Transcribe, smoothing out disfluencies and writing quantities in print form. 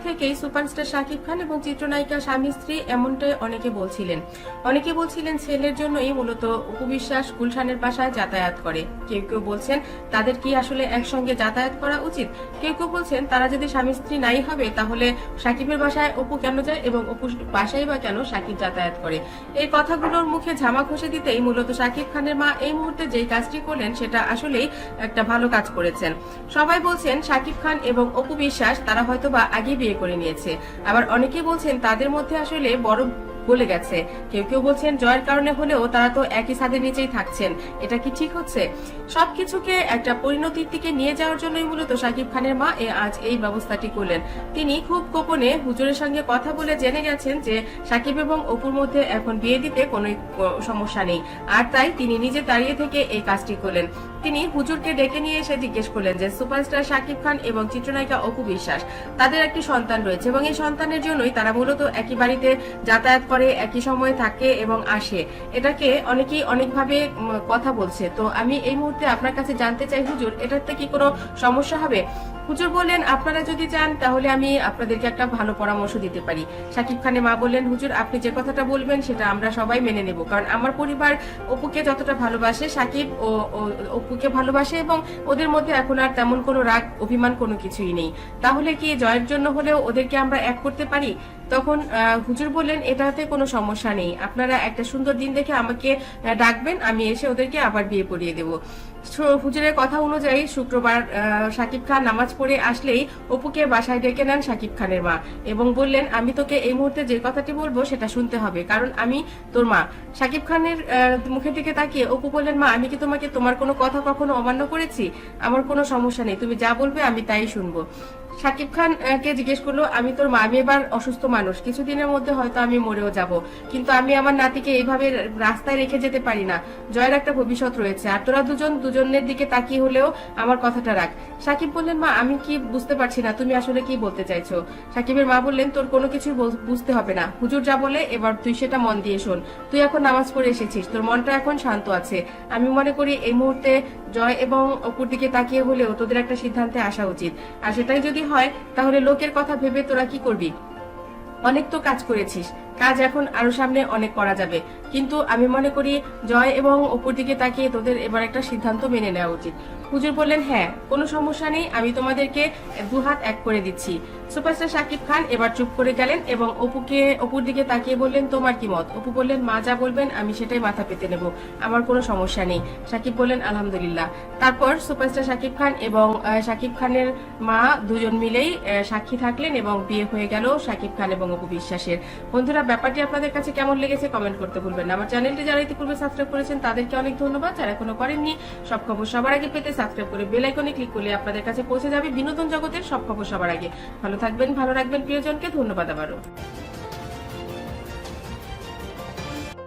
থেকেই সুপারস্টার শাকিব খান এবং চিত্রনায়িকা স্বামী স্ত্রী এমনটাই অনেকে বলছিলেন ছেলের জন্যই মূলত অপু বিশ্বাস গুলশানের বাসায় যাতায়াত করে। কেউ কেউ বলছেন তাদের কি আসলে একসঙ্গে যাতায়াত করা উচিত, কেউ কেউ বলছেন তারা যদি স্বামী স্ত্রী নাই হবে তাহলে শাকিবের বাসায় অপু কেন যায় এবং অপুর বাসায় বা কেন শাকিব যাতায়াত করে। এই কথাগুলোর মুখে ঝামা ঘষে দিতেই মূলত শাকিব খানের মা এই মুহূর্তে যেই কাজটি করলেন সেটা আসলেই একটা ভালো কাজ করেছেন। সবাই বলছেন শাকিব খান এবং অপু বিশ্বাস তারা হয়তোবা আগে বিয়ে করে নিয়েছে, আবার অনেকেই বলছেন তাদের মধ্যে আসলে বড় বলে গেছে। কেউ কেউ বলছেন জয়ের কারণে হলেও তারা তো একই ছাদের নিচেই থাকছেন, এটা কি ঠিক হচ্ছে? সবকিছুকে একটা পরিণতির দিকে নিয়ে যাওয়ার জন্যই মূলত শাকিব খানের মা আজ এই ব্যবস্থাটি করলেন। তিনি খুব গোপনে হুজুরের সঙ্গে কথা বলে জেনে গেছেন যে শাকিব এবং অপুর মধ্যে এখন বিয়ে দিতে কোনো সমস্যা নেই, আর তাই তিনি নিজে দাঁড়িয়ে থেকে এই কাজটি করলেন। তিনি হুজুরকে ডেকে নিয়ে এসে জিজ্ঞেস করলেন যে সুপারস্টার শাকিব খান এবং চিত্রনায়িকা অপু বিশ্বাস তাদের একটি সন্তান রয়েছে এবং এই সন্তানের জন্যই তারা মূলত একই বাড়িতে যাতায়াত করে, একই সময়ে থাকে এবং আসে। এটাকে অনেকেই অনেকভাবে কথা বলছে। তো আমি এই মুহূর্তে আপনার কাছে জানতে চাই হুজুর, এটাতে কি কোনো সমস্যা হবে? হুজুর বললেন আপনারা যদি চান তাহলে আমি আপনাদেরকে একটা ভালো পরামর্শ দিতে পারি। শাকিব খানের মা বললেন হুজুর আপনি যে কথাটা বলবেন সেটা আমরা সবাই মেনে নেব, কারণ আমার পরিবার অপুকে যতটা ভালোবাসে শাকিব ও অপুকে ভালোবাসে এবং ওদের মধ্যে এখন আর তেমন কোনো রাগ অভিমান কোনো কিছুই নেই। তাহলে কি জয়ের জন্য হলেও ওদেরকে আমরা এক করতে পারি? তখন হুজুর বললেন এটাতে কোনো সমস্যা নেই, আপনারা একটা সুন্দর দিন দেখে আমাকে ডাকবেন, আমি এসে ওদেরকে আবার বিয়ে পড়িয়ে দেব। হুজুরের কথা অনুযায়ী শুক্রবার শাকিব খান নামাজ পড়ে আসলেই অপুকে বাসায় ডেকে নেন শাকিব খানের মা এবং বললেন আমি তোকে এই মুহূর্তে যে কথাটি বলবো সেটা শুনতে হবে, কারণ আমি তোর মা। শাকিব খানের মুখের দিকে তাকিয়ে অপু বললেন মা আমি কি তোমাকে তোমার কোনো কথা কখনো অমান্য করেছি? আমার কোনো সমস্যা নেই, তুমি যা বলবে আমি তাই শুনবো। শাকিব খান কে জিজ্ঞেস করলো আমি তোর মা, আমি এবার অসুস্থ মানুষ, কিছুদিনের মধ্যে হয়তো আমি মরেও যাব, কিন্তু আমি আমার নাতিকে এইভাবে রাস্তায় রেখে যেতে পারি না, জয়ের একটা ভবিষ্যৎ রয়েছে, আর তোরা দুজনের দিকে তাকিয়ে হলেও আমার কথাটা রাখ। শাকিব বললেন মা আমি কি বুঝতে পারছি না, তুমি আসলে কি বলতে চাইছো? শাকিবের মা বললেন তোর কোনো কিছু বুঝতে হবে না, হুজুর যা বলে এবার তুই সেটা মন দিয়ে শোন। তুই এখন নামাজ পড়ে এসেছিস, তোর মনটা এখন শান্ত আছে। আমি মনে করি এই মুহূর্তে জয় এবং অপুর দিকে তাকিয়ে হলেও তোদের একটা সিদ্ধান্তে আসা উচিত, আর সেটাই যদি হয় তাহলে লোকের কথা ভেবে তোরা কি করবি? অনেক তো কাজ করেছিস, কাজ এখন আরো সামনে অনেক করা যাবে, কিন্তু আমি মনে করি জয় এবং অপুর দিকে তাকিয়ে তোদের এবার একটা সিদ্ধান্ত মেনে নেওয়া উচিত। হুজুর বললেন হ্যাঁ কোনো সমস্যা নেই, আমি তোমাদেরকে দুহাত এক করে দিচ্ছি। সুপারস্টার শাকিব খান এবার চুপ করে গেলেন এবং অপুর দিকে তাকিয়ে বললেন তোমার কি মত? অপু বললেন মা যা বলবেন আমি সেটাই মাথা পেতে নেব, আমার কোনো সমস্যা নেই। শাকিব বললেন আলহামদুলিল্লাহ। তারপর সুপারস্টার শাকিব খান এবং শাকিব খানের মা দুজন মিলেই সাক্ষী থাকলেন এবং বিয়ে হয়ে গেল শাকিব খান এবং অপু বিশ্বাসের। বন্ধুরা ব্যাপারটি আপনাদের কাছে কেমন লেগেছে কমেন্ট করতে ভুলবেন না। আমার চ্যানেলটি যারা ইতিপূর্বে সাবস্ক্রাইব করেছেন তাদেরকে অনেক ধন্যবাদ, যারা এখনো করেননি সব খবর সবার আগে পেতে সাবস্ক্রাইব করে বেল আইকনে ক্লিক করলে আপনাদের কাছে পৌঁছে যাবে বিনোদন জগতের সব খবর সবার আগে। ভালো থাকবেন, ভালো রাখবেন প্রিয়জনকে। ধন্যবাদ আবারও।